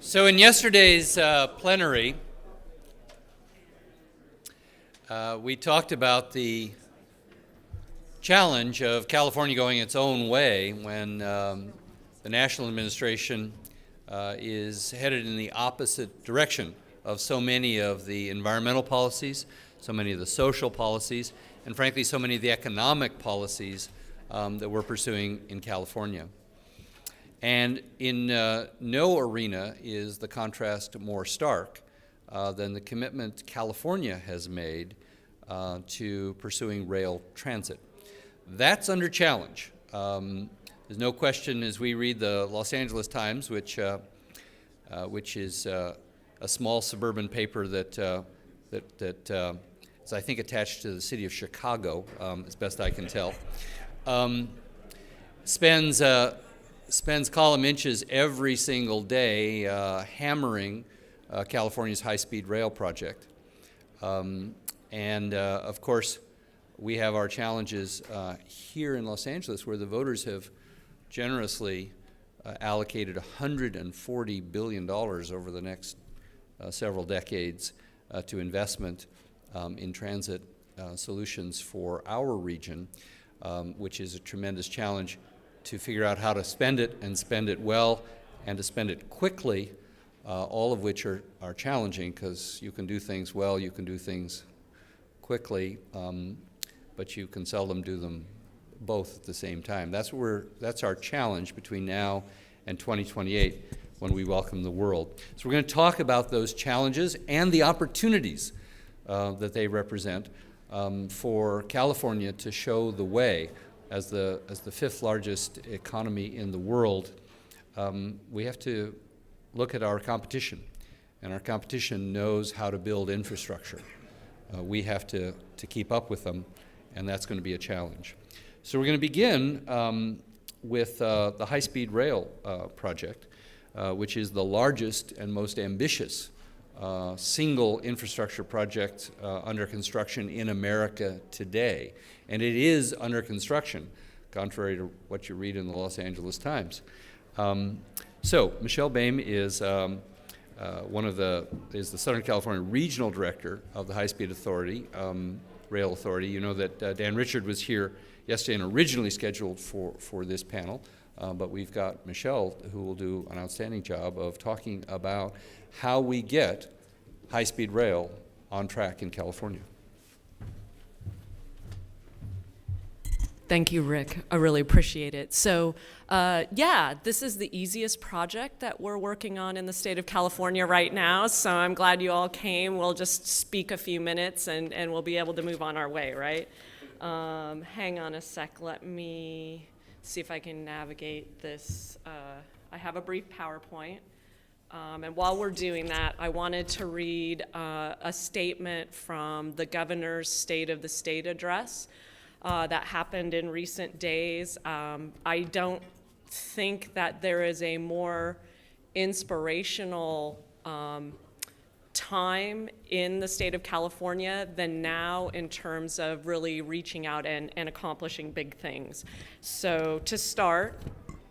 So in yesterday's plenary, we talked about the challenge of California going its own way when the national administration is headed in the opposite direction of so many of the environmental policies, so many of the social policies, and frankly, so many of the economic policies that we're pursuing in California. And in no arena is the contrast more stark than the commitment California has made to pursuing rail transit. That's under challenge. There's no question as we read the Los Angeles Times, which is a small suburban paper that is, I think, attached to the city of Chicago, as best I can tell, spends column inches every single day hammering California's high-speed rail project. Of course, we have our challenges here in Los Angeles, where the voters have generously allocated $140 billion over the next several decades to investment in transit solutions for our region, which is a tremendous challenge to figure out how to spend it and spend it well and to spend it quickly, all of which are challenging because you can do things well, you can do things quickly, but you can seldom do them both at the same time. That's our challenge between now and 2028 when we welcome the world. So we're going to talk about those challenges and the opportunities that they represent for California to show the way. As the fifth largest economy in the world, we have to look at our competition, and our competition knows how to build infrastructure. We have to keep up with them, and that's going to be a challenge. So we're going to begin with the high-speed rail project, which is the largest and most ambitious single infrastructure project under construction in America today. And it is under construction, contrary to what you read in the Los Angeles Times. So Michelle Boehm is the Southern California Regional Director of the High Speed Authority, Rail Authority. You know that Dan Richard was here yesterday and originally scheduled for this panel, but we've got Michelle, who will do an outstanding job of talking about how we get high-speed rail on track in California. Thank you, Rick. I really appreciate it. So, this is the easiest project that we're working on in the state of California right now, so I'm glad you all came. We'll just speak a few minutes and we'll be able to move on our way, right? Hang on a sec. Let me see if I can navigate this. I have a brief PowerPoint. And while we're doing that, I wanted to read a statement from the governor's State of the State address that happened in recent days. I don't think that there is a more inspirational time in the state of California than now in terms of really reaching out and accomplishing big things. So to start,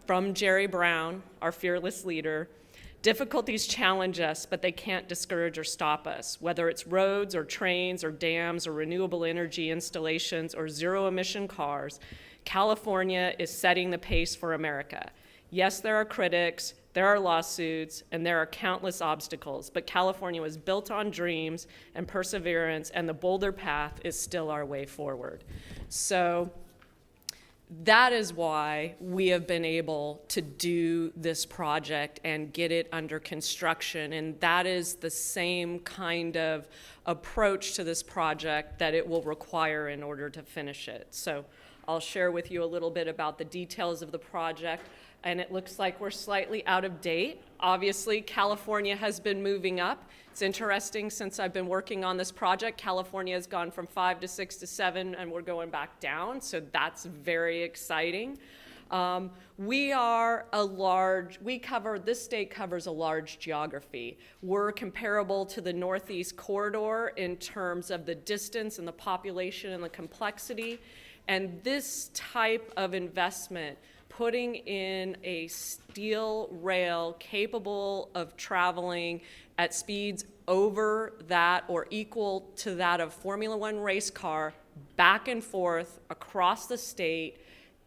from Jerry Brown, our fearless leader, difficulties challenge us, but they can't discourage or stop us. Whether it's roads or trains or dams or renewable energy installations or zero-emission cars, California is setting the pace for America. Yes, there are critics, there are lawsuits, and there are countless obstacles, but California was built on dreams and perseverance, and the boulder path is still our way forward. So that is why we have been able to do this project and get it under construction, and that is the same kind of approach to this project that it will require in order to finish it. So I'll share with you a little bit about the details of the project, and it looks like we're slightly out of date. Obviously, California has been moving up. It's interesting, since I've been working on this project, California has gone from 5 to 6 to 7, and we're going back down, so that's very exciting. This state covers a large geography. We're comparable to the Northeast Corridor in terms of the distance and the population and the complexity, and this type of investment putting in a steel rail capable of traveling at speeds over that or equal to that of Formula One race car back and forth across the state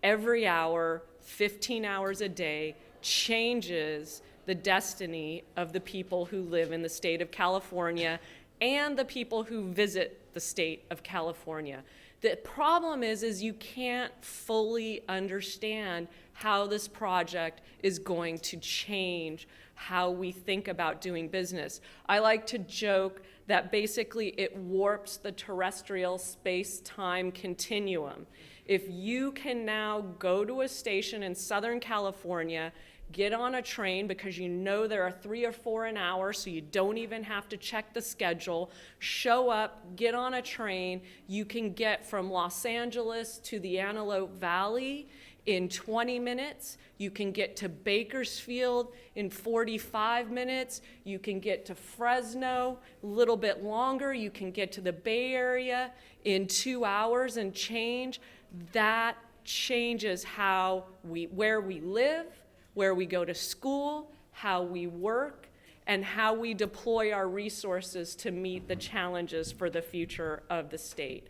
every hour, 15 hours a day, changes the destiny of the people who live in the state of California and the people who visit the state of California. The problem is you can't fully understand how this project is going to change how we think about doing business. I like to joke that basically it warps the terrestrial space-time continuum. If you can now go to a station in Southern California, get on a train because you know there are 3 or 4 an hour, so you don't even have to check the schedule, show up, get on a train, you can get from Los Angeles to the Antelope Valley in 20 minutes, you can get to Bakersfield in 45 minutes, you can get to Fresno a little bit longer, you can get to the Bay Area in 2 hours and change. That changes where we live, where we go to school, how we work, and how we deploy our resources to meet the challenges for the future of the state.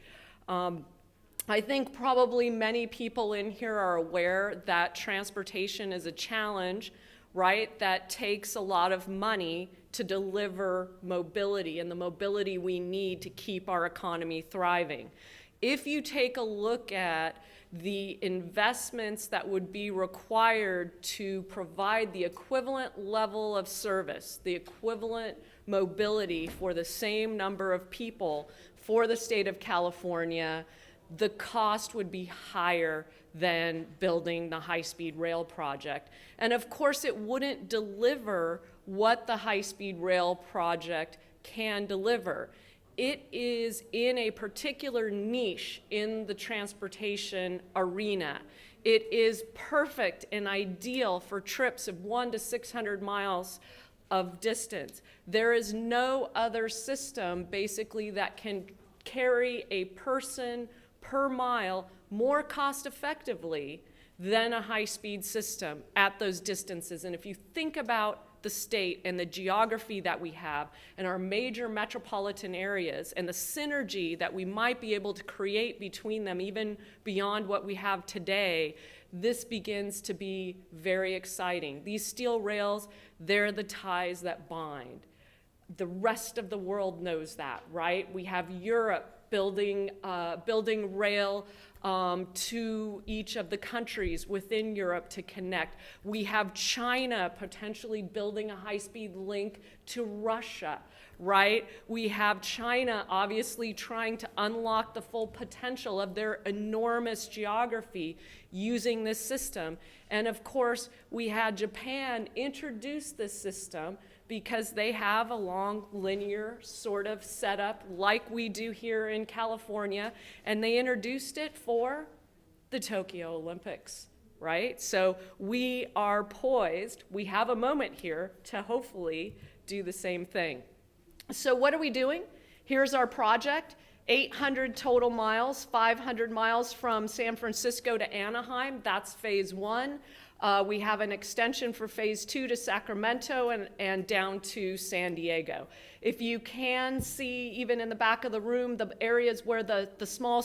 I think probably many people in here are aware that transportation is a challenge, right? That takes a lot of money to deliver mobility and the mobility we need to keep our economy thriving. If you take a look at the investments that would be required to provide the equivalent level of service, the equivalent mobility for the same number of people for the state of California, the cost would be higher than building the high-speed rail project. And of course, it wouldn't deliver what the high-speed rail project can deliver. It is in a particular niche in the transportation arena. It is perfect and ideal for trips of 100 to 600 miles of distance. There is no other system basically that can carry a person per mile more cost effectively than a high-speed system at those distances. And if you think about the state and the geography that we have and our major metropolitan areas and the synergy that we might be able to create between them even beyond what we have today, this begins to be very exciting. These steel rails, they're the ties that bind. The rest of the world knows that, right? We have Europe building rail to each of the countries within Europe to connect. We have China potentially building a high-speed link to Russia, right? We have China obviously trying to unlock the full potential of their enormous geography using this system. And of course, we had Japan introduce this system because they have a long linear sort of setup like we do here in California, and they introduced it for the Tokyo Olympics, right? So we are poised, we have a moment here to hopefully do the same thing. So what are we doing? Here's our project, 800 total miles, 500 miles from San Francisco to Anaheim, that's phase 1. We have an extension for phase 2 to Sacramento and down to San Diego. If you can see, even in the back of the room, the areas where the small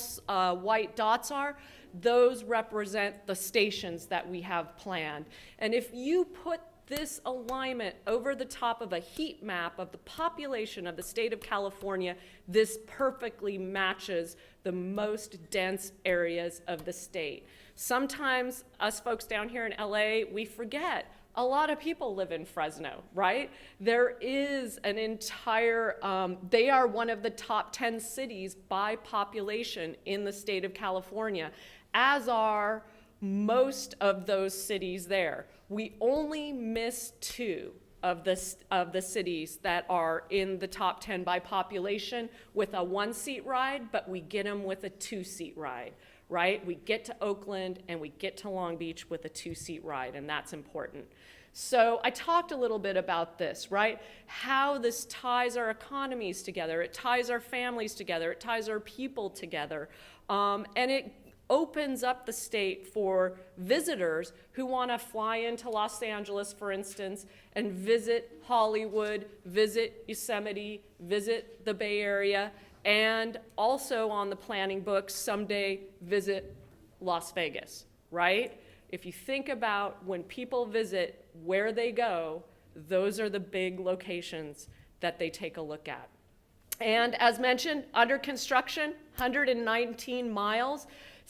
white dots are, those represent the stations that we have planned. And if you put this alignment over the top of a heat map of the population of the state of California, this perfectly matches the most dense areas of the state. Sometimes us folks down here in LA, we forget a lot of people live in Fresno, right? There is an entire, they are one of the top 10 cities by population in the state of California, as are most of those cities there. We only miss 2 of the cities that are in the top 10 by population with a 1-seat ride, but we get them with a 2-seat ride, right? We get to Oakland and we get to Long Beach with a 2-seat ride, and that's important. So I talked a little bit about this, right? How this ties our economies together, it ties our families together, it ties our people together, and it opens up the state for visitors who want to fly into Los Angeles, for instance, and visit Hollywood, visit Yosemite, visit the Bay Area, and also on the planning books someday visit Las Vegas, right? If you think about when people visit, where they go, those are the big locations that they take a look at. And as mentioned, under construction, 119 miles,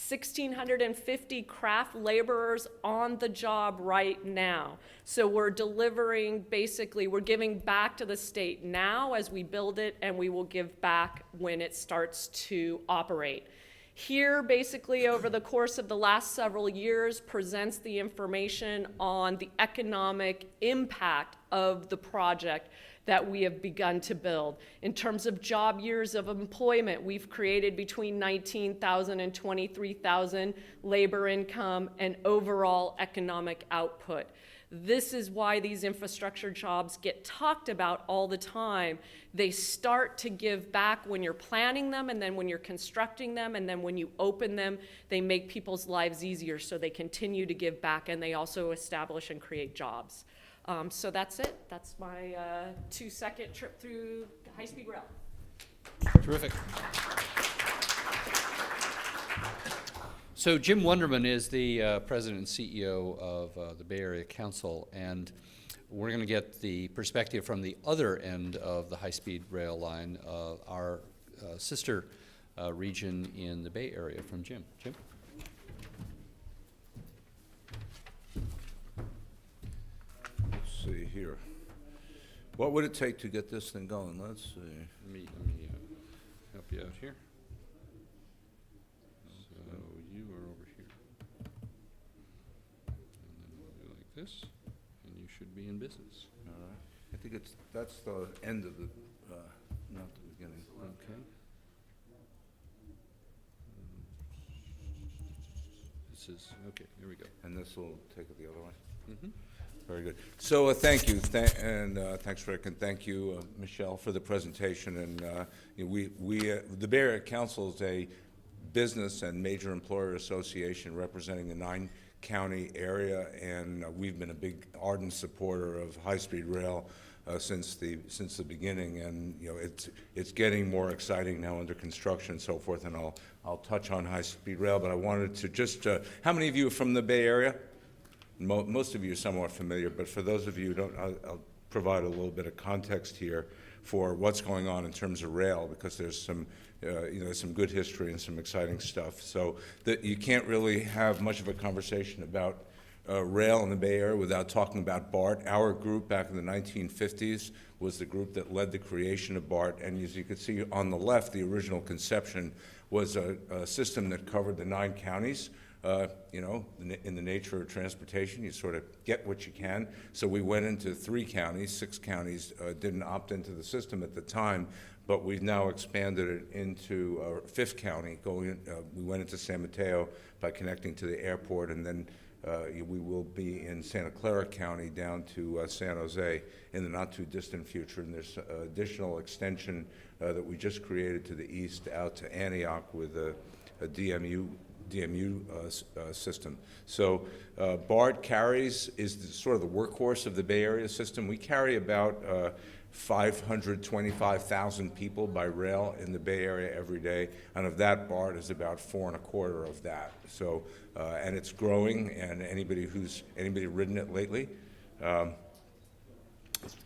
1,650 craft laborers on the job right now. So we're delivering, basically, we're giving back to the state now as we build it, and we will give back when it starts to operate. Here, basically, over the course of the last several years, presents the information on the economic impact of the project that we have begun to build. In terms of job years of employment, we've created between 19,000 and 23,000 labor income and overall economic output. This is why these infrastructure jobs get talked about all the time. They start to give back when you're planning them, and then when you're constructing them, and then when you open them, they make people's lives easier, so they continue to give back, and they also establish and create jobs. So that's it. That's my 2-second trip through high-speed rail. Terrific. So Jim Wunderman is the president and CEO of the Bay Area Council, and we're going to get the perspective from the other end of the high-speed rail line, our sister region in the Bay Area, from Jim. Jim? Let's see here. What would it take to get this thing going? Let's see. Let me help you out here. So you are over here. And then we'll do like this, and you should be in business. All right. I think that's the end of the, not the beginning. Okay. This is, okay, here we go. And this will take it the other way. Mm-hmm. Very good. So thank you, thanks, Rick, and thank you, Michelle, for the presentation. And the Bay Area Council is a business and major employer association representing the 9-county area, and we've been a big, ardent supporter of high-speed rail since the beginning. And it's getting more exciting now under construction and so forth. And I'll touch on high-speed rail, but I wanted to just how many of you are from the Bay Area? Most of you are somewhat familiar, but for those of you who don't, I'll provide a little bit of context here for what's going on in terms of rail, because there's some, some good history and some exciting stuff. So that you can't really have much of a conversation about rail in the Bay Area without talking about BART. Our group back in the 1950s was the group that led the creation of BART, and as you can see on the left, the original conception was a system that covered the 9 counties. In the nature of transportation, you sort of get what you can. So we went into 3 counties. 6 counties didn't opt into the system at the time, but we've now expanded it into our 5th county. We went into San Mateo by connecting to the airport, and then we will be in Santa Clara County down to San Jose in the not-too-distant future. And there's additional extension that we just created to the east out to Antioch with a DMU system. So BART is sort of the workhorse of the Bay Area system. We carry about 525,000 people by rail in the Bay Area every day, and of that, BART is about 4.25 of that. So, and it's growing, and anybody ridden it lately,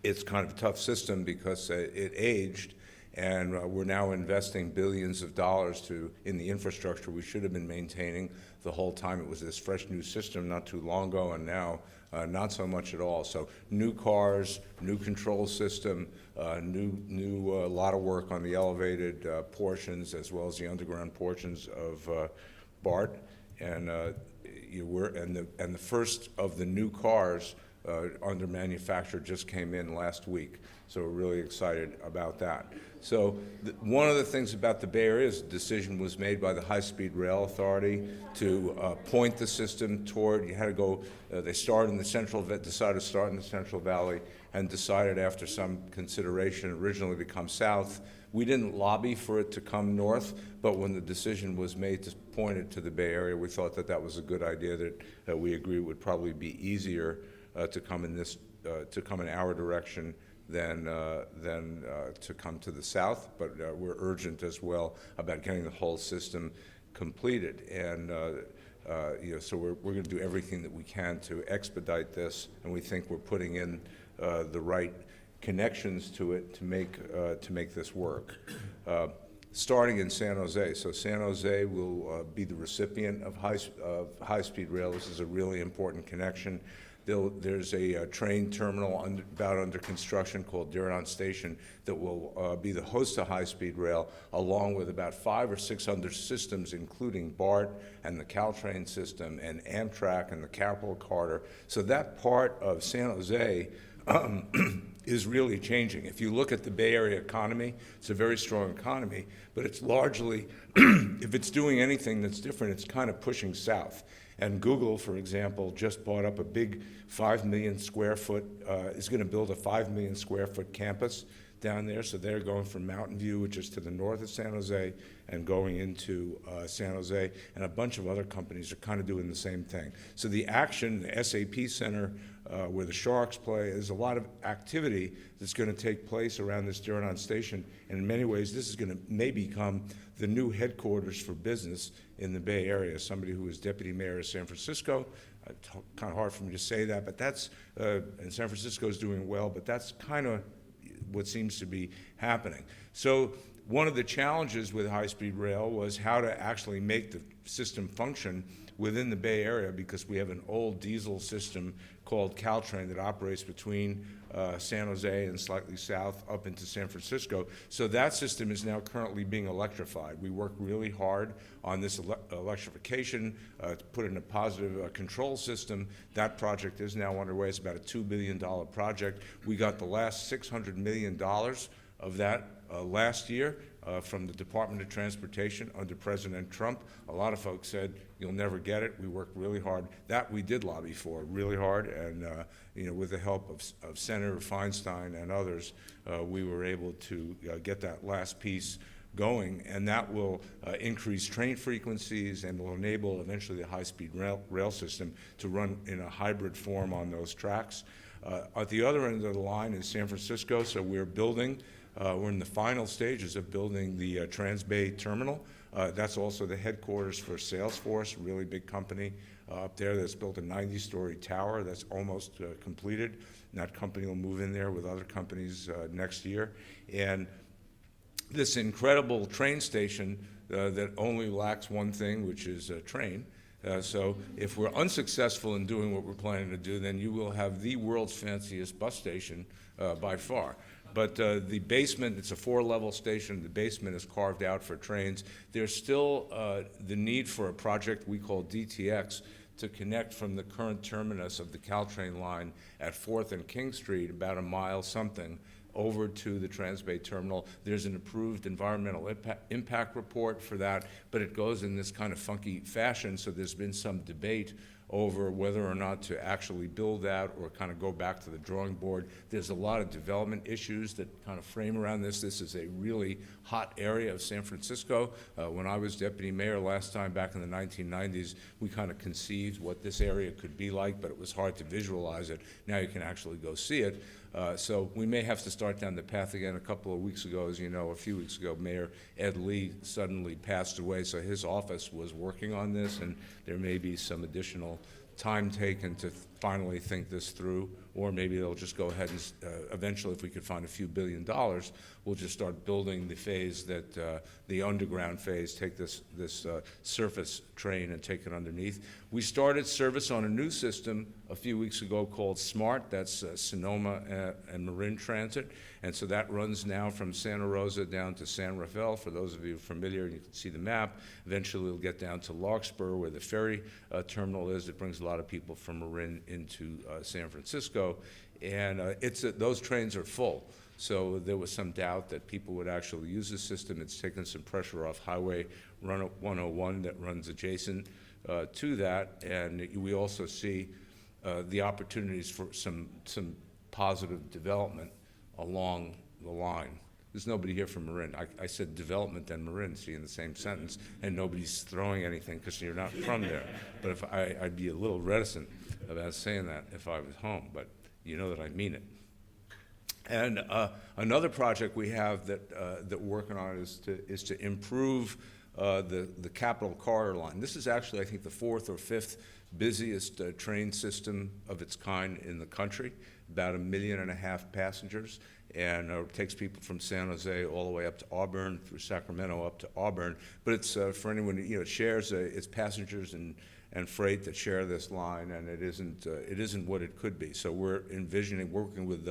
it's kind of a tough system because it aged. And we're now investing billions of dollars in the infrastructure we should have been maintaining the whole time. It was this fresh new system not too long ago, and now not so much at all. So new cars, new control system, new lot of work on the elevated portions as well as the underground portions of BART. And the first of the new cars under manufacture just came in last week. So we're really excited about that. So one of the things about the Bay Area is a decision was made by the High-Speed Rail Authority to point the system toward, you had to go, they started in the decided to start in the Central Valley, and decided after some consideration originally to come south, We didn't lobby for it to come north, but when the decision was made to point it to the Bay Area, we thought that that was a good idea, that we agree would probably be easier to come in our direction than to come to the south. But we're urgent as well about getting the whole system completed. And so we're going to do everything that we can to expedite this, and we think we're putting in the right connections to it to make this work. Starting in San Jose. So San Jose will be the recipient of high-speed rail. This is a really important connection. There's a train terminal about under construction called Diridon Station that will be the host of high-speed rail, along with about 5 or 6 other systems, including BART and the Caltrain system and Amtrak and the Capital Corridor. So that part of San Jose is really changing. If you look at the Bay Area economy, it's a very strong economy, but it's largely, if it's doing anything that's different, it's kind of pushing south. And Google, for example, just bought up a big 5 million square foot, is going to build a 5 million square foot campus down there. So they're going from Mountain View, which is to the north of San Jose, and going into San Jose. And a bunch of other companies are kind of doing the same thing. So the action, the SAP Center, where the Sharks play, there's a lot of activity that's going to take place around this Diridon Station. And in many ways, this is going to maybe become the new headquarters for business in the Bay Area. Somebody who was deputy mayor of San Francisco, kind of hard for me to say that, but that's, and San Francisco is doing well, but that's kind of what seems to be happening. So one of the challenges with high-speed rail was how to actually make the system function within the Bay Area, because we have an old diesel system called Caltrain that operates between San Jose and slightly south up into San Francisco. So that system is now currently being electrified. We work really hard on this electrification to put in a positive control system. That project is now underway. It's about a $2 billion project. We got the last $600 million of that last year from the Department of Transportation under President Trump. A lot of folks said, you'll never get it. We worked really hard. That we did lobby for really hard, and with the help of Senator Feinstein and others, we were able to get that last piece going, and that will increase train frequencies and will enable eventually the high-speed rail system to run in a hybrid form on those tracks. At the other end of the line is San Francisco, so we're building, we're in the final stages of building the Transbay Terminal. That's also the headquarters for Salesforce, a really big company up there that's built a 90-story tower that's almost completed. And that company will move in there with other companies next year. And this incredible train station that only lacks one thing, which is a train. So if we're unsuccessful in doing what we're planning to do, then you will have the world's fanciest bus station by far. But the basement, it's a 4-level station. The basement is carved out for trains. There's still the need for a project we call DTX to connect from the current terminus of the Caltrain line at 4th and King Street, about a mile something, over to the Transbay Terminal. There's an approved environmental impact report for that, but it goes in this kind of funky fashion, so there's been some debate over whether or not to actually build that or kind of go back to the drawing board. There's a lot of development issues that kind of frame around this. This is a really hot area of San Francisco. When I was deputy mayor last time back in the 1990s, we kind of conceived what this area could be like, but it was hard to visualize it. Now you can actually go see it. So we may have to start down the path again. A couple of weeks ago, as you know, a few weeks ago, Mayor Ed Lee suddenly passed away, so his office was working on this, and there may be some additional time taken to finally think this through, or maybe they'll just go ahead and eventually, if we could find a few $1 billion, we'll just start building the phase that the underground phase, take this surface train and take it underneath. We started service on a new system a few weeks ago called SMART. That's Sonoma and Marin Transit, and so that runs now from Santa Rosa down to San Rafael. For those of you familiar, you can see the map. Eventually, it'll get down to Larkspur, where the ferry terminal is. It brings a lot of people from Marin into San Francisco, and those trains are full. So there was some doubt that people would actually use the system. It's taken some pressure off Highway 101 that runs adjacent to that, and we also see the opportunities for some positive development along the line. There's nobody here from Marin. I said development and Marin, see, in the same sentence, and nobody's throwing anything because you're not from there. But if I'd be a little reticent about saying that if I was home, but you know that I mean it. And another project we have that we're working on is to improve the Capital Corridor line. This is actually, I think, the 4th or 5th busiest train system of its kind in the country, about 1.5 million passengers, and it takes people from San Jose all the way up to Auburn, through Sacramento up to Auburn. But it's for anyone, it shares its passengers and freight that share this line, and it isn't what it could be. So we're envisioning working with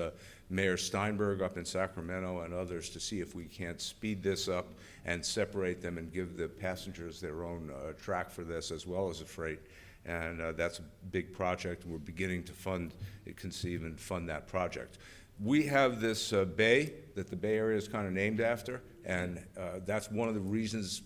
Mayor Steinberg up in Sacramento and others to see if we can't speed this up and separate them and give the passengers their own track for this as well as the freight. And that's a big project, and we're beginning to conceive and fund that project. We have this bay that the Bay Area is kind of named after, and that's one of the reasons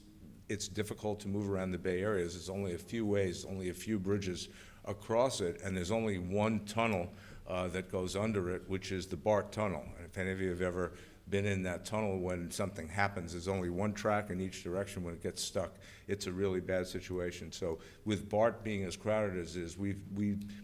it's difficult to move around the Bay Area. There's only a few ways, only a few bridges across it, and there's only one tunnel that goes under it, which is the BART tunnel. And if any of you have ever been in that tunnel, when something happens, there's only one track in each direction. When it gets stuck, it's a really bad situation. So with BART being as crowded as it is, we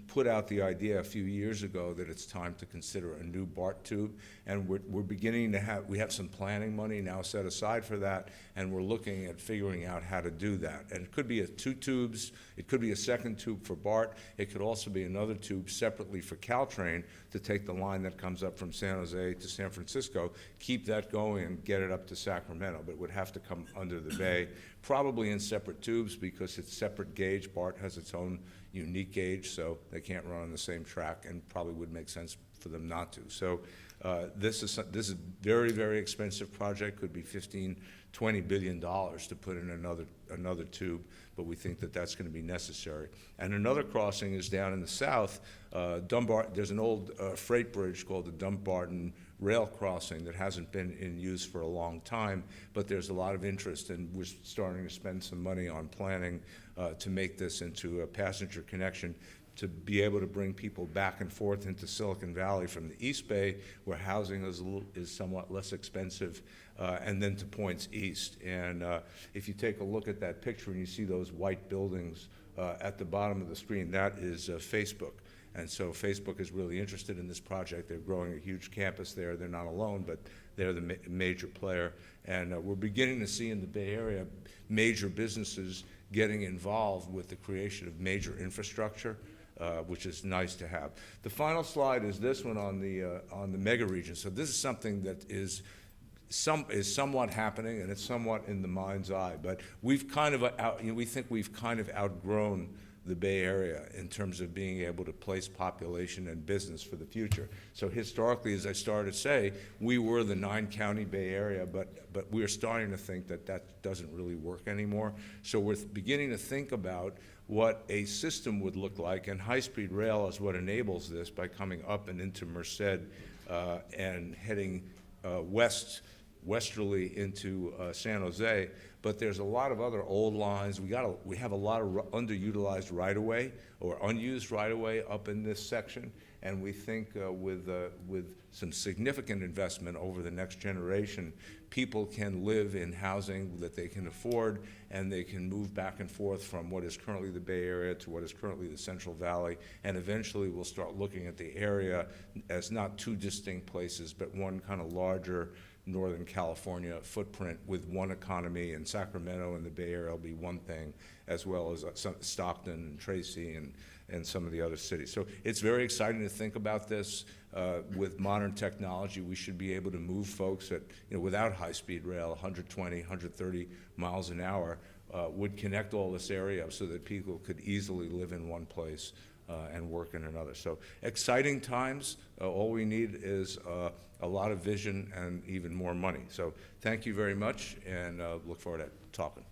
put out the idea a few years ago that it's time to consider a new BART tube, and we're beginning to we have some planning money now set aside for that, and we're looking at figuring out how to do that. And it could be 2 tubes, it could be a second tube for BART, it could also be another tube separately for Caltrain to take the line that comes up from San Jose to San Francisco, keep that going and get it up to Sacramento, but it would have to come under the bay, probably in separate tubes because it's separate gauge. BART has its own unique gauge, so they can't run on the same track, and probably would make sense for them not to. So this is a very, very expensive project. Could be $15–20 billion to put in another tube, but we think that that's going to be necessary. And another crossing is down in the south. There's an old freight bridge called the Dumbarton Rail Crossing that hasn't been in use for a long time, but there's a lot of interest, and we're starting to spend some money on planning to make this into a passenger connection, to be able to bring people back and forth into Silicon Valley from the East Bay, where housing is somewhat less expensive, and then to points east. And if you take a look at that picture and you see those white buildings at the bottom of the screen, that is Facebook. And so Facebook is really interested in this project. They're growing a huge campus there. They're not alone, but they're the major player. And we're beginning to see in the Bay Area major businesses getting involved with the creation of major infrastructure, which is nice to have. The final slide is this one on the mega region. So this is something that is somewhat happening, and it's somewhat in the mind's eye. But we've kind of we think we've kind of outgrown the Bay Area in terms of being able to place population and business for the future. So historically, as I started to say, we were the 9-county Bay Area, but we're starting to think that that doesn't really work anymore. So we're beginning to think about what a system would look like, and high-speed rail is what enables this by coming up and into Merced and heading westerly into San Jose. But there's a lot of other old lines. We have a lot of underutilized right-of-way or unused right-of-way up in this section, and we think with some significant investment over the next generation, people can live in housing that they can afford, and they can move back and forth from what is currently the Bay Area to what is currently the Central Valley, and eventually we'll start looking at the area as not 2 distinct places, but one kind of larger Northern California footprint with one economy, and Sacramento and the Bay Area will be one thing, as well as Stockton and Tracy and some of the other cities. So it's very exciting to think about this. With modern technology, we should be able to move folks at, without high-speed rail, 120, 130 miles an hour, would connect all this area so that people could easily live in one place and work in another. So exciting times. All we need is a lot of vision and even more money. So thank you very much, and look forward to talking.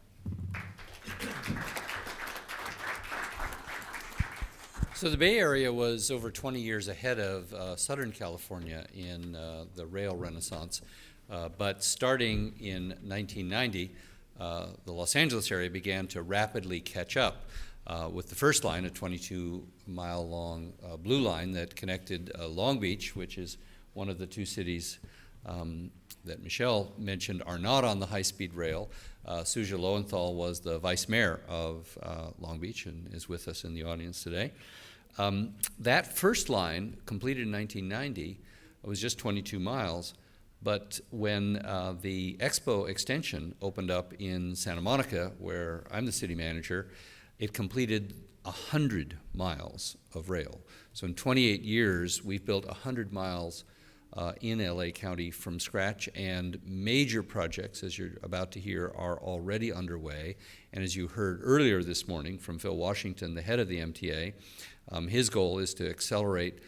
So the Bay Area was over 20 years ahead of Southern California in the rail renaissance. But starting in 1990, the Los Angeles area began to rapidly catch up with the first line, a 22-mile-long blue line that connected Long Beach, which is one of the 2 cities that Michelle mentioned are not on the high-speed rail. Suja Lowenthal was the vice mayor of Long Beach and is with us in the audience today. That first line, completed in 1990, was just 22 miles, but when the Expo extension opened up in Santa Monica, where I'm the city manager, it completed 100 miles of rail. So in 28 years, we've built 100 miles in LA County from scratch, and major projects, as you're about to hear, are already underway. And as you heard earlier this morning from Phil Washington, the head of the MTA, his goal is to accelerate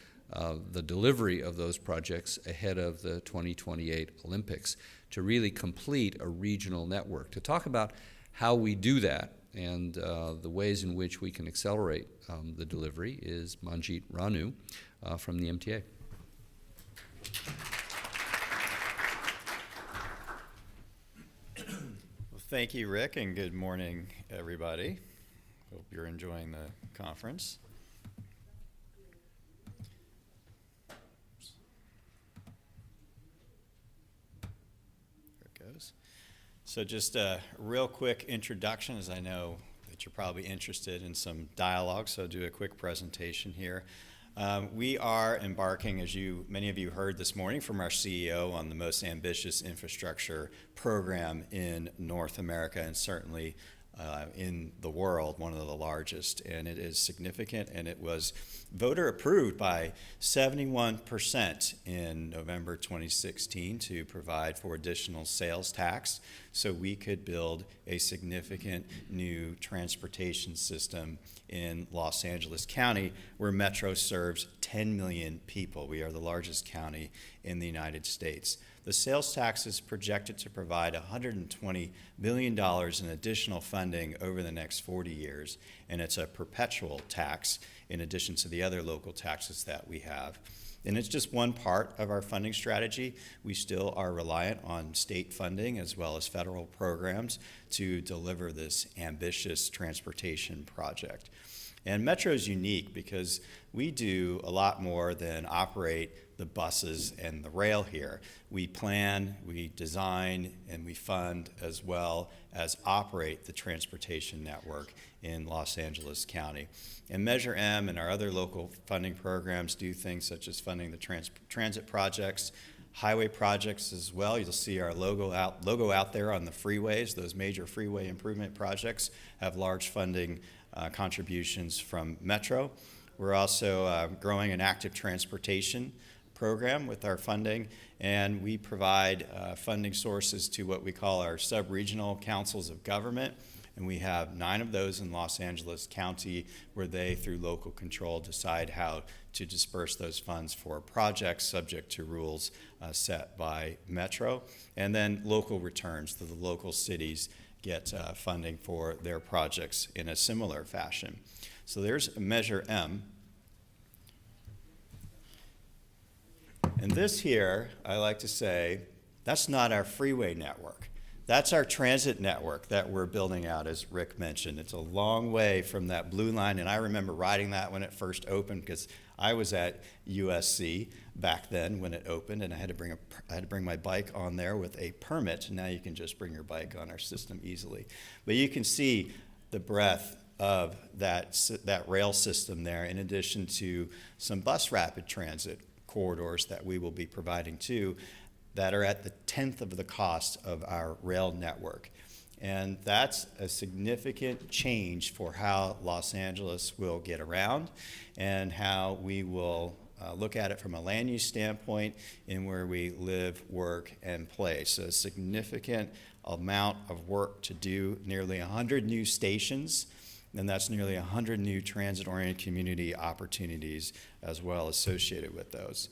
the delivery of those projects ahead of the 2028 Olympics to really complete a regional network. To talk about how we do that and the ways in which we can accelerate the delivery is Manjit Ranu from the MTA. Well, thank you, Rick, and good morning, everybody. Hope you're enjoying the conference. There it goes. So just a real quick introduction, as I know that you're probably interested in some dialogue, so I'll do a quick presentation here. We are embarking, as many of you heard this morning from our CEO, on the most ambitious infrastructure program in North America and certainly in the world, one of the largest. And it is significant, and it was voter approved by 71% in November 2016 to provide for additional sales tax so we could build a significant new transportation system in Los Angeles County, where Metro serves 10 million people. We are the largest county in the United States. The sales tax is projected to provide $120 billion in additional funding over the next 40 years, and it's a perpetual tax in addition to the other local taxes that we have. And it's just one part of our funding strategy. We still are reliant on state funding as well as federal programs to deliver this ambitious transportation project. And Metro is unique because we do a lot more than operate the buses and the rail here. We plan, we design, and we fund as well as operate the transportation network in Los Angeles County. And Measure M and our other local funding programs do things such as funding the transit projects, highway projects as well. You'll see our logo out there on the freeways. Those major freeway improvement projects have large funding contributions from Metro. We're also growing an active transportation program with our funding, and we provide funding sources to what we call our sub-regional councils of government, and we have 9 of those in Los Angeles County where they, through local control, decide how to disperse those funds for projects subject to rules set by Metro. And then local returns to the local cities get funding for their projects in a similar fashion. So there's Measure M. And this here, I like to say, that's not our freeway network. That's our transit network that we're building out, as Rick mentioned. It's a long way from that blue line, and I remember riding that when it first opened because I was at USC back then when it opened, and I had to bring my bike on there with a permit. Now you can just bring your bike on our system easily. But you can see the breadth of that rail system there, in addition to some bus rapid transit corridors that we will be providing too, that are at the 10th of the cost of our rail network. And that's a significant change for how Los Angeles will get around and how we will look at it from a land use standpoint in where we live, work, and play. So a significant amount of work to do, nearly 100 new stations, and that's nearly 100 new transit-oriented community opportunities as well associated with those.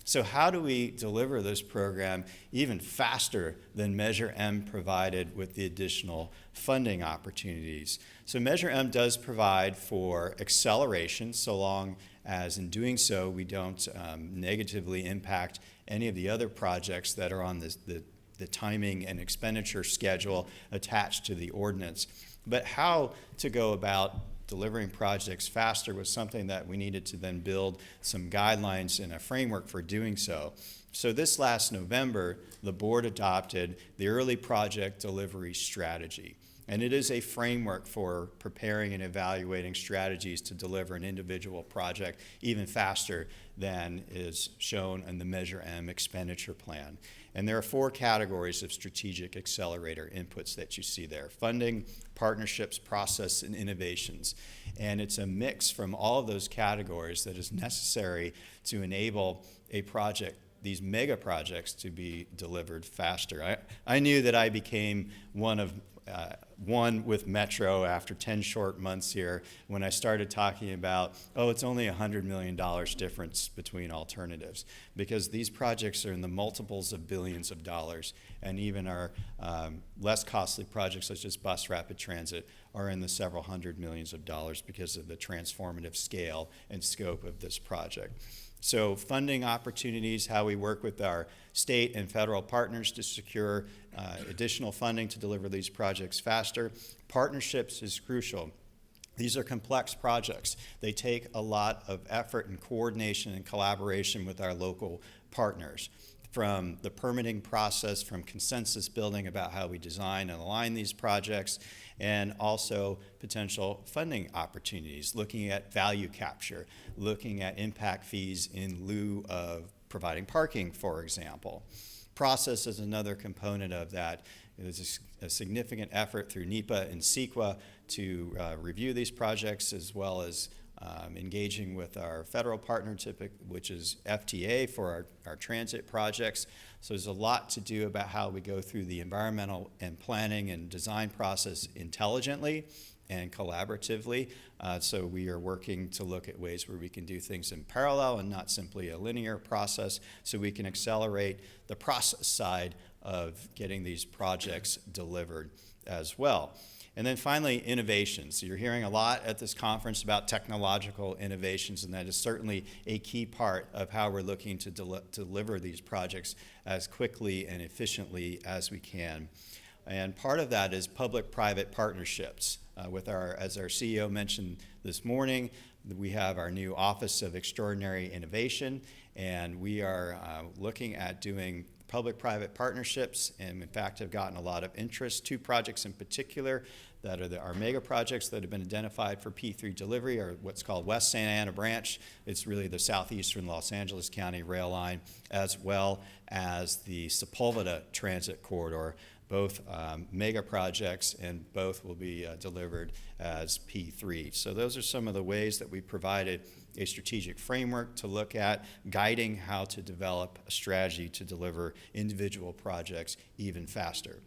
So how do we deliver this program even faster than Measure M provided with the additional funding opportunities? So Measure M does provide for acceleration, so long as in doing so we don't negatively impact any of the other projects that are on the timing and expenditure schedule attached to the ordinance. But how to go about delivering projects faster was something that we needed to then build some guidelines and a framework for doing so. So this last November, the board adopted the Early Project Delivery Strategy. And it is a framework for preparing and evaluating strategies to deliver an individual project even faster than is shown in the Measure M expenditure plan. And there are 4 categories of strategic accelerator inputs that you see there: funding, partnerships, process, and innovations. And it's a mix from all of those categories that is necessary to enable a project, these mega projects, to be delivered faster. I knew that I became one with Metro after 10 short months here when I started talking about, it's only $100 million difference between alternatives, because these projects are in the multiples of billions of dollars, and even our less costly projects such as bus rapid transit are in the several hundred millions of dollars because of the transformative scale and scope of this project. So funding opportunities, how we work with our state and federal partners to secure additional funding to deliver these projects faster. Partnerships is crucial. These are complex projects. They take a lot of effort and coordination and collaboration with our local partners, from the permitting process, from consensus building about how we design and align these projects, and also potential funding opportunities, looking at value capture, looking at impact fees in lieu of providing parking, for example. Process is another component of that. There's a significant effort through NEPA and CEQA to review these projects, as well as engaging with our federal partner, which is FTA for our transit projects. So there's a lot to do about how we go through the environmental and planning and design process intelligently and collaboratively. So we are working to look at ways where we can do things in parallel and not simply a linear process, so we can accelerate the process side of getting these projects delivered as well. And then finally, innovations. You're hearing a lot at this conference about technological innovations, and that is certainly a key part of how we're looking to deliver these projects as quickly and efficiently as we can. And part of that is public-private partnerships. As our CEO mentioned this morning, we have our new Office of Extraordinary Innovation, and we are looking at doing public-private partnerships, and in fact have gotten a lot of interest. 2 projects in particular that are our mega projects that have been identified for P3 delivery are what's called West Santa Ana Branch. It's really the southeastern Los Angeles County rail line, as well as the Sepulveda Transit Corridor. Both mega projects, and both will be delivered as P3. So those are some of the ways that we provided a strategic framework to look at, guiding how to develop a strategy to deliver individual projects even faster.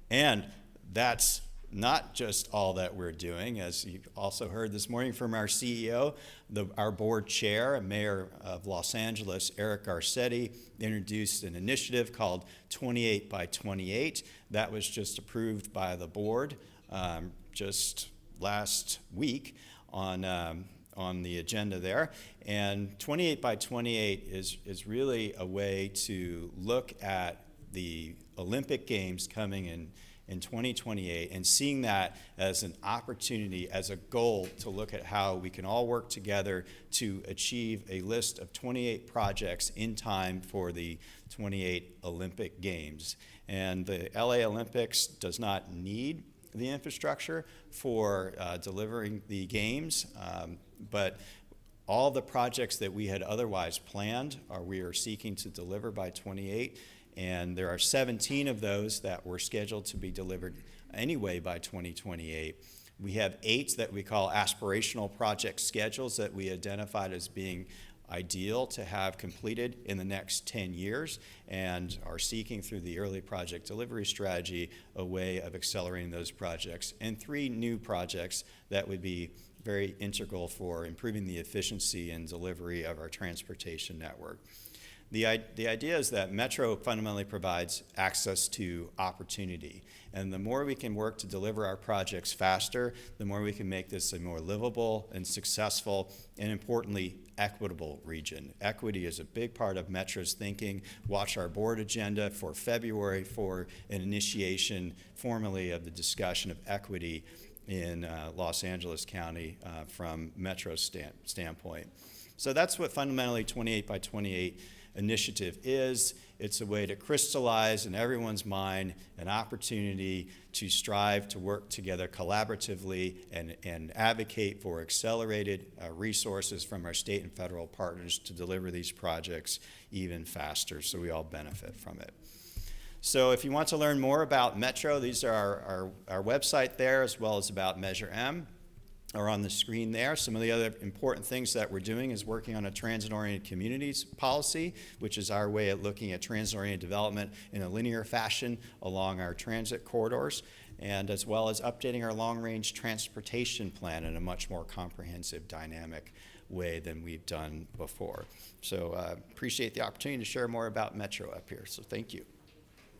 And that's not just all that we're doing. As you also heard this morning from our CEO, our board chair and mayor of Los Angeles, Eric Garcetti, introduced an initiative called 28 by 28. That was just approved by the board just last week on the agenda there. And 28 by 28 is really a way to look at the Olympic Games coming in 2028, and seeing that as an opportunity, as a goal to look at how we can all work together to achieve a list of 28 projects in time for the 28 Olympic Games. And the LA Olympics does not need the infrastructure for delivering the games, but all the projects that we had otherwise planned we are seeking to deliver by 28. And there are 17 of those that were scheduled to be delivered anyway by 2028. We have 8 that we call aspirational project schedules that we identified as being ideal to have completed in the next 10 years, and are seeking through the early project delivery strategy a way of accelerating those projects. And 3 new projects that would be very integral for improving the efficiency and delivery of our transportation network. The idea is that Metro fundamentally provides access to opportunity. And the more we can work to deliver our projects faster, the more we can make this a more livable and successful, and importantly, equitable region. Equity is a big part of Metro's thinking. Watch our board agenda for February for an initiation formally of the discussion of equity in Los Angeles County from Metro standpoint. So that's what fundamentally 28 by 28 initiative is. It's a way to crystallize in everyone's mind an opportunity to strive to work together collaboratively and advocate for accelerated resources from our state and federal partners to deliver these projects even faster so we all benefit from it. So if you want to learn more about Metro, these are our website there, as well as about Measure M are on the screen there. Some of the other important things that we're doing is working on a transit-oriented communities policy, which is our way of looking at transit-oriented development in a linear fashion along our transit corridors, and as well as updating our long-range transportation plan in a much more comprehensive, dynamic way than we've done before. So appreciate the opportunity to share more about Metro up here. So thank you.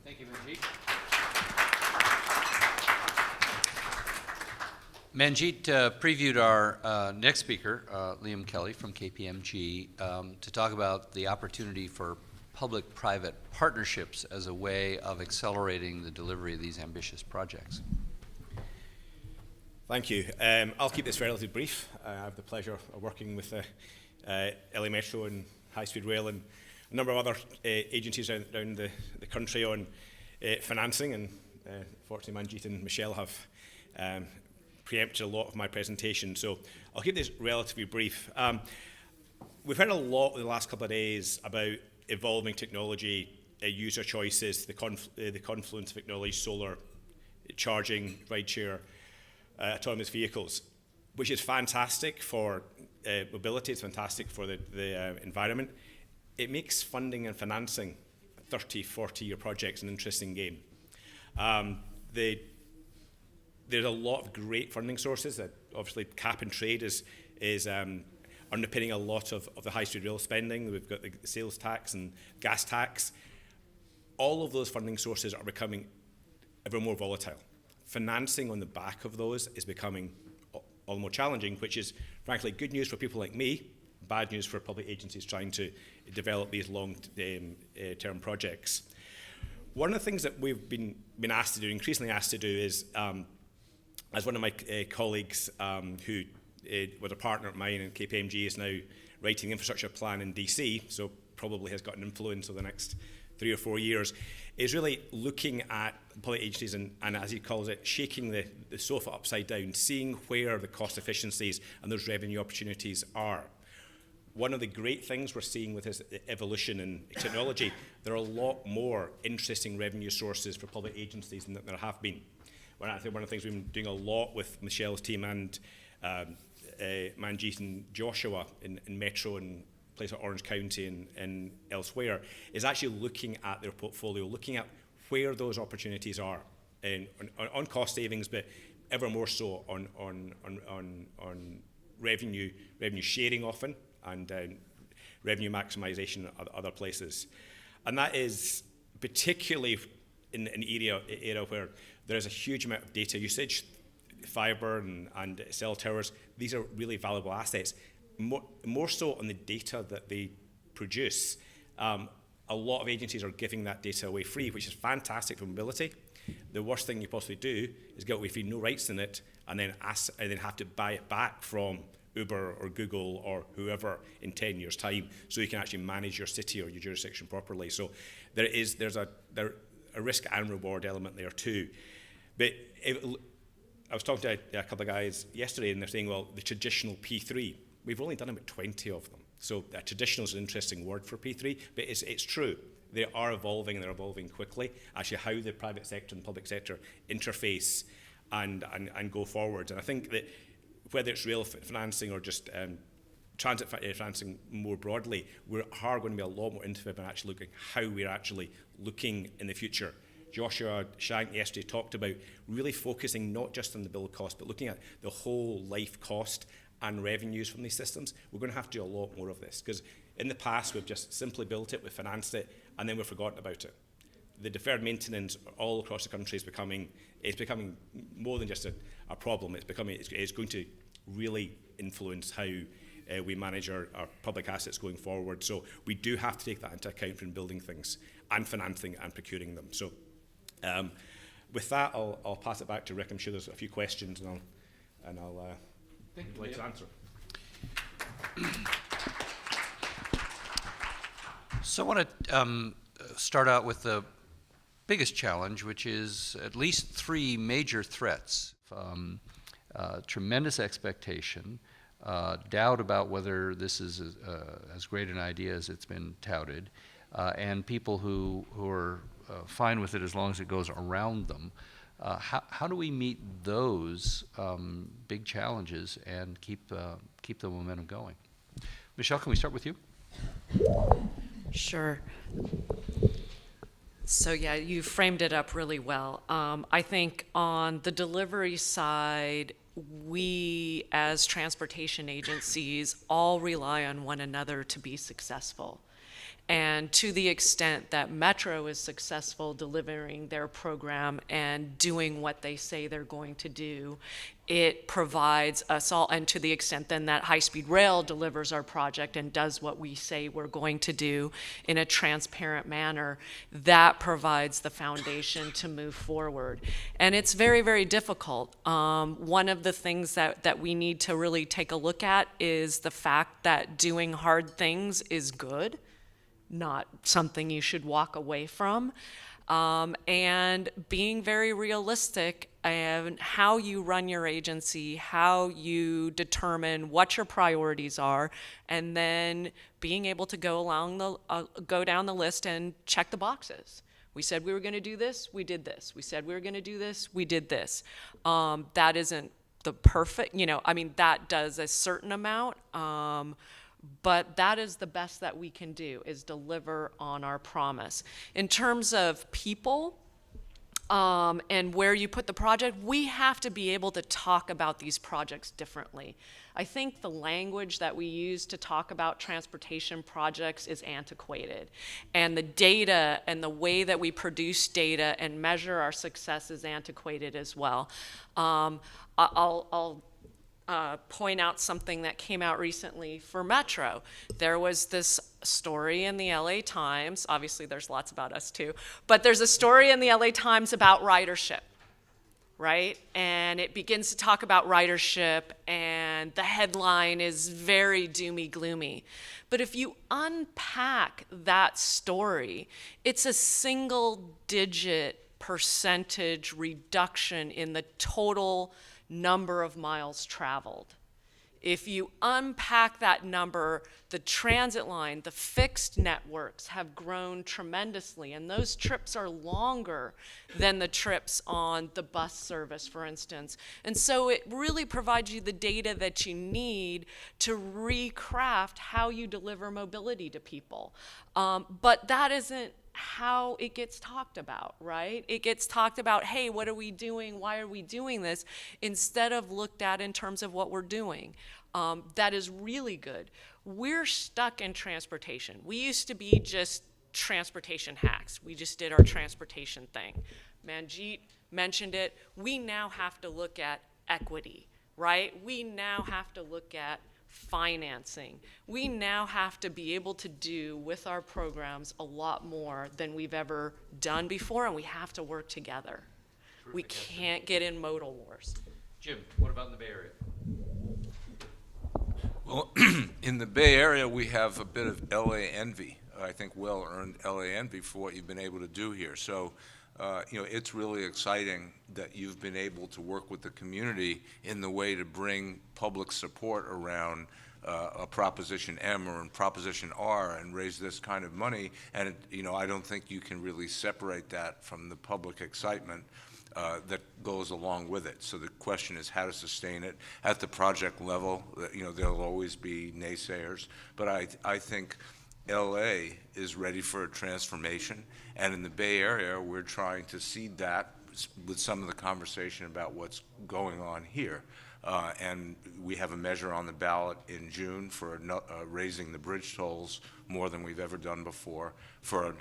Thank you, Manjeet. Manjeet previewed our next speaker, Liam Kelly from KPMG, to talk about the opportunity for public-private partnerships as a way of accelerating the delivery of these ambitious projects. Thank you. I'll keep this relatively brief. I have the pleasure of working with LA Metro and High Speed Rail and a number of other agencies around the country on financing, and fortunately Manjeet and Michelle have preempted a lot of my presentation, so I'll keep this relatively brief. We've heard a lot in the last couple of days about evolving technology, user choices, the confluence of technology, solar, charging, rideshare, autonomous vehicles, which is fantastic for mobility, it's fantastic for the environment. It makes funding and financing 30, 40-year projects an interesting game. There's a lot of great funding sources. That obviously cap and trade is underpinning a lot of the high-speed rail spending. We've got the sales tax and gas tax. All of those funding sources are becoming ever more volatile. Financing on the back of those is becoming all the more challenging, which is frankly good news for people like me, bad news for public agencies trying to develop these long-term projects. One of the things that we've been asked to do, increasingly asked to do, is as one of my colleagues who was a partner of mine in KPMG is now writing the infrastructure plan in DC, so probably has got an influence over the next 3 or 4 years, is really looking at public agencies and as he calls it, shaking the sofa upside down, seeing where the cost efficiencies and those revenue opportunities are. One of the great things we're seeing with this evolution in technology, there are a lot more interesting revenue sources for public agencies than there have been. Well, I think one of the things we've been doing a lot with Michelle's team and Manjeet and Joshua in Metro and places like Orange County and elsewhere is actually looking at their portfolio, looking at where those opportunities are on cost savings, but ever more so on revenue sharing often, and revenue maximization at other places. And that is particularly in an area where there is a huge amount of data usage, fiber and cell towers. These are really valuable assets. More so on the data that they produce. A lot of agencies are giving that data away free, which is fantastic for mobility. The worst thing you possibly do is get away free, no rights in it, and then have to buy it back from Uber or Google or whoever in 10 years' time, so you can actually manage your city or your jurisdiction properly. So there's a risk and reward element there too. But I was talking to a couple of guys yesterday, and they're saying, well, the traditional P3, we've only done about 20 of them. So traditional is an interesting word for P3, but it's true. They are evolving, and they're evolving quickly. Actually, how the private sector and public sector interface and go forward. And I think that whether it's rail financing or just transit financing more broadly, we are going to be a lot more innovative and actually looking how we're actually looking in the future. Joshua Shank yesterday talked about really focusing not just on the bill cost, but looking at the whole life cost and revenues from these systems. We're going to have to do a lot more of this, because in the past we've just simply built it, we've financed it, and then we've forgotten about it. The deferred maintenance all across the country is becoming more than just a problem. It's going to really influence how we manage our public assets going forward. So we do have to take that into account when building things and financing and procuring them. So with that, I'll pass it back to Rick. I'm sure there's a few questions, and and I'll like to answer. So I want to start out with the biggest challenge, which is at least three major threats. Tremendous expectation, doubt about whether this is as great an idea as it's been touted, and people who are fine with it as long as it goes around them. How do we meet those big challenges and keep the momentum going? Michelle, can we start with you? Sure. So yeah, you framed it up really well. I think on the delivery side, we as transportation agencies all rely on one another to be successful. And to the extent that Metro is successful delivering their program and doing what they say they're going to do, it provides us all, and to the extent then that high-speed rail delivers our project and does what we say we're going to do in a transparent manner, that provides the foundation to move forward. And it's very, very difficult. One of the things that we need to really take a look at is the fact that doing hard things is good, not something you should walk away from, and being very realistic and how you run your agency, how you determine what your priorities are, and then being able to go down the list and check the boxes. We said we were going to do this, we did this. We said we were going to do this, we did this. That isn't the perfect, that does a certain amount. But that is the best that we can do, is deliver on our promise. In terms of people and where you put the project, we have to be able to talk about these projects differently. I think the language that we use to talk about transportation projects is antiquated. And the data and the way that we produce data and measure our success is antiquated as well. I'll point out something that came out recently for Metro. There was this story in the LA Times, obviously there's lots about us too, but there's a story in the LA Times about ridership, right? And it begins to talk about ridership, and the headline is very doomy gloomy. But if you unpack that story, it's a single-digit percentage reduction in the total number of miles traveled. If you unpack that number, the transit line, the fixed networks have grown tremendously, and those trips are longer than the trips on the bus service, for instance. And so it really provides you the data that you need to recraft how you deliver mobility to people. But that isn't how it gets talked about, right? It gets talked about, hey, what are we doing? Why are we doing this? Instead of looked at in terms of what we're doing. That is really good. We're stuck in transportation. We used to be just transportation hacks. We just did our transportation thing. Manjeet mentioned it. We now have to look at equity, right? We now have to look at financing. We now have to be able to do with our programs a lot more than we've ever done before, and we have to work together. We can't get in modal wars. Jim, what about in the Bay Area? Well, in the Bay Area, we have a bit of LA envy. I think well-earned LA envy for what you've been able to do here. So, it's really exciting that you've been able to work with the community in the way to bring public support around a Proposition M or a Proposition R and raise this kind of money. And, I don't think you can really separate that from the public excitement that goes along with it. So the question is how to sustain it at the project level. There'll always be naysayers, but I think LA is ready for a transformation, and in the Bay Area, we're trying to seed that with some of the conversation about what's going on here. And we have a measure on the ballot in June for raising the bridge tolls more than we've ever done before for a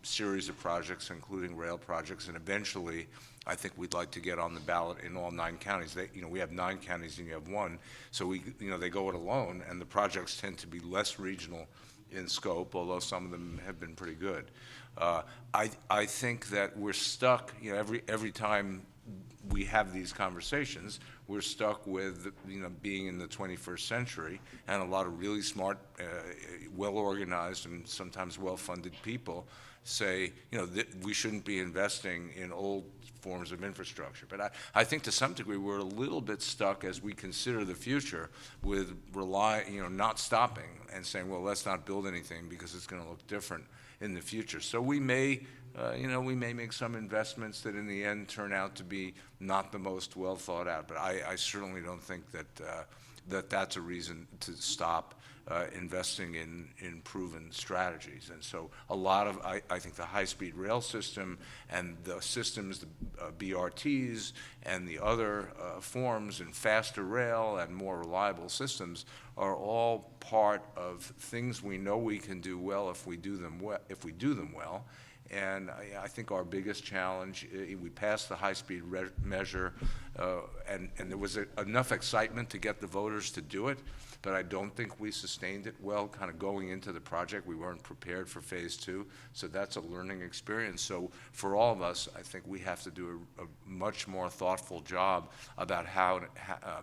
series of projects, including rail projects, and eventually I think we'd like to get on the ballot in all 9 counties. We have 9 counties and you have 1, so they go it alone, and the projects tend to be less regional in scope, although some of them have been pretty good. I think that we're stuck. Every time we have these conversations, we're stuck with, being in the 21st century, and a lot of really smart, well-organized, and sometimes well-funded people say, we shouldn't be investing in old forms of infrastructure. But I think to some degree we're a little bit stuck as we consider the future with not stopping and saying, well, let's not build anything because it's going to look different in the future. So we may make some investments that in the end turn out to be not the most well thought out, but I certainly don't think that that's a reason to stop investing in proven strategies. And so a lot of, I think the high-speed rail system and the systems, the BRTs and the other forms and faster rail and more reliable systems are all part of things we know we can do well if we do them well. And I think our biggest challenge, we passed the high-speed measure, and there was enough excitement to get the voters to do it, but I don't think we sustained it well kind of going into the project. We weren't prepared for phase 2, so that's a learning experience. So for all of us, I think we have to do a much more thoughtful job about how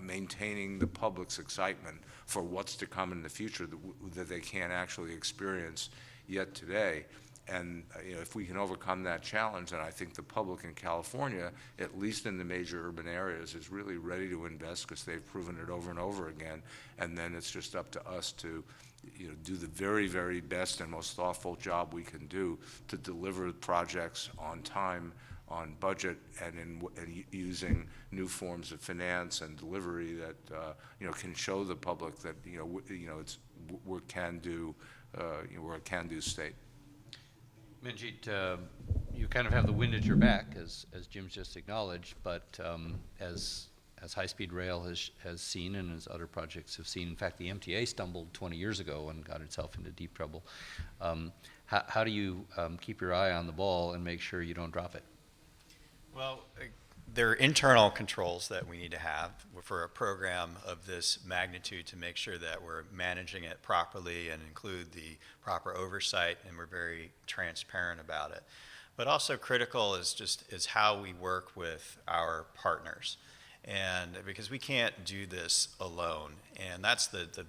maintaining the public's excitement for what's to come in the future that they can't actually experience yet today. And if we can overcome that challenge, then I think the public in California, at least in the major urban areas, is really ready to invest because they've proven it over and over again. And then it's just up to us to do the very, very best and most thoughtful job we can do to deliver projects on time, on budget, and using new forms of finance and delivery that can show the public that we're a can-do state. Manjit, you kind of have the wind at your back, as Jim's just acknowledged, but as high-speed rail has seen and as other projects have seen, in fact, the MTA stumbled 20 years ago and got itself into deep trouble. How do you keep your eye on the ball and make sure you don't drop it? Well, there are internal controls that we need to have for a program of this magnitude to make sure that we're managing it properly and include the proper oversight, and we're very transparent about it. But also critical is how we work with our partners, and because we can't do this alone, and that's the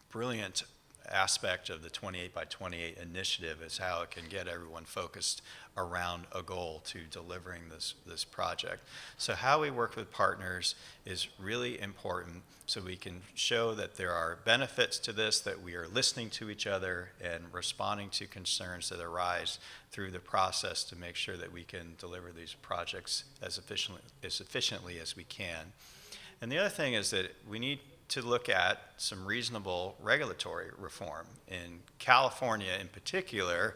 brilliant aspect of the 28 by 28 initiative is how it can get everyone focused around a goal to delivering this project. So how we work with partners is really important so we can show that there are benefits to this, that we are listening to each other and responding to concerns that arise through the process to make sure that we can deliver these projects as efficiently as we can. And the other thing is that we need to look at some reasonable regulatory reform. In California in particular,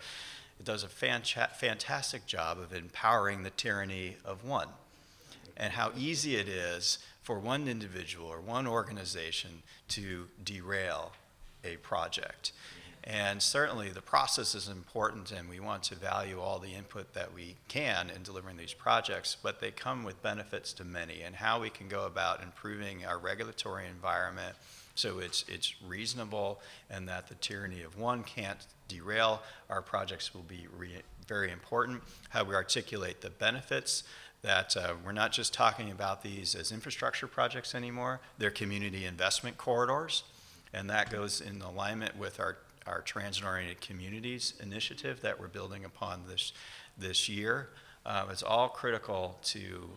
it does a fantastic job of empowering the tyranny of one, and how easy it is for one individual or one organization to derail a project. And certainly the process is important, and we want to value all the input that we can in delivering these projects, but they come with benefits to many, and how we can go about improving our regulatory environment so it's reasonable and that the tyranny of one can't derail our projects will be very important. How we articulate the benefits, that we're not just talking about these as infrastructure projects anymore, they're community investment corridors, and that goes in alignment with our transit-oriented communities initiative that we're building upon this year. It's all critical to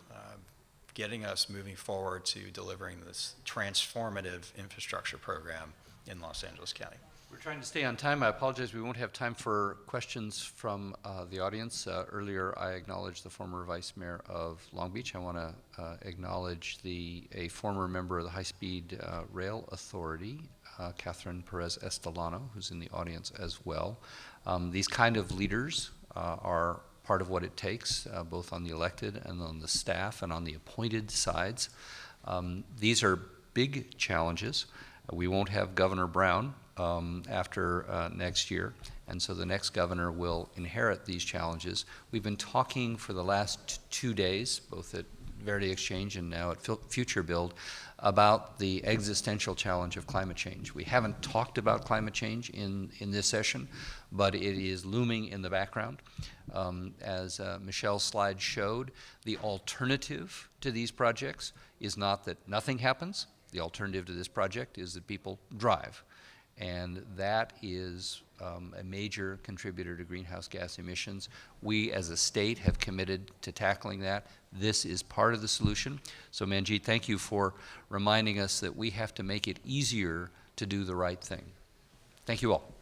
getting us moving forward to delivering this transformative infrastructure program in Los Angeles County. We're trying to stay on time. I apologize, we won't have time for questions from the audience. Earlier, I acknowledged the former Vice Mayor of Long Beach. I want to acknowledge a former member of the High Speed Rail Authority, Catherine Perez Estelano, who's in the audience as well. These kind of leaders are part of what it takes, both on the elected and on the staff and on the appointed sides. These are big challenges. We won't have Governor Brown after next year, and so the next governor will inherit these challenges. We've been talking for the last 2 days, both at Verity Exchange and now at Future Build about the existential challenge of climate change. We haven't talked about climate change in this session, but it is looming in the background. As Michelle's slide showed, the alternative to these projects is not that nothing happens. The alternative to this project is that people drive. And that is a major contributor to greenhouse gas emissions. We as a state have committed to tackling that. This is part of the solution. So Manjeet, thank you for reminding us that we have to make it easier to do the right thing. Thank you all.